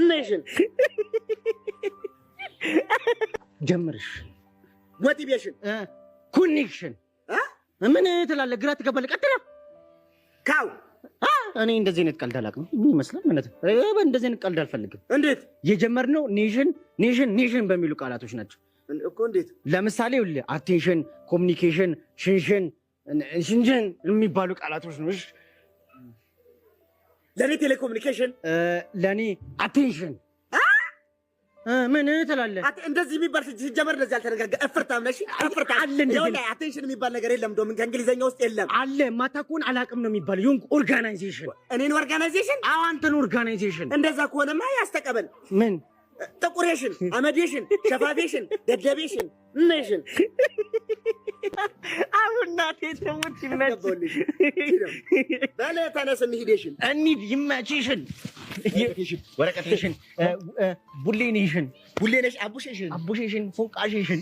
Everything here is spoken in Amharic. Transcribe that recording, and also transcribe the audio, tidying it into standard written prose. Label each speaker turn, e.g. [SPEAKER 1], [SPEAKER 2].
[SPEAKER 1] nation ጀምርሽ
[SPEAKER 2] motivation
[SPEAKER 1] ኮኔክሽን ምን ትላለህ? ግራ ትገባለህ። ቀጥላ
[SPEAKER 2] ካው
[SPEAKER 1] እኔ እንደዚህ አይነት ቀልድ አላውቅም ይመስላል ማለት ነው። እንደዚህ አይነት ቀልድ አልፈልግም።
[SPEAKER 2] እንዴት
[SPEAKER 1] የጀመርነው ኔሽን በሚሉ ቃላቶች ናቸው
[SPEAKER 2] እኮ። እንዴት
[SPEAKER 1] ለምሳሌ አቴንሽን፣ ኮሚኒኬሽን፣ ሽንሽን የሚባሉ ቃላቶች ነው። እሺ
[SPEAKER 2] ለኔ ቴሌኮሙኒኬሽን፣
[SPEAKER 1] ለኔ አቴንሽን ምን ትላለህ?
[SPEAKER 2] እንደዚህ የሚባል ሲጀመር እንደዚህ አልተረጋጋ እፍርታም ነሽ። እፍርታ አለ እንዴ? አቴንሽን የሚባል ነገር የለም። እንደውም ከእንግሊዘኛ ውስጥ የለም
[SPEAKER 1] አለ። ማታውቁን አላውቅም ነው የሚባለው። ይሁን ኦርጋናይዜሽን።
[SPEAKER 2] እኔን ኦርጋናይዜሽን?
[SPEAKER 1] አዎ አንተን ኦርጋናይዜሽን።
[SPEAKER 2] እንደዛ ከሆነማ ያስተቀበል።
[SPEAKER 1] ምን
[SPEAKER 2] ጥቁሬሽን፣ አመዴሽን፣ ሸፋፌሽን፣ ደደቤሽን ኔሽን
[SPEAKER 1] አሁን ናቴ ተሙት ይመችልሽ።
[SPEAKER 2] በለ ተነስ እንሂድሽን
[SPEAKER 1] እንሂድ ይመችሽን። ወረቀትሽን ቡሌኔሽን
[SPEAKER 2] ቡሌኔሽ አቡሼሽን
[SPEAKER 1] ፎቃሼሽን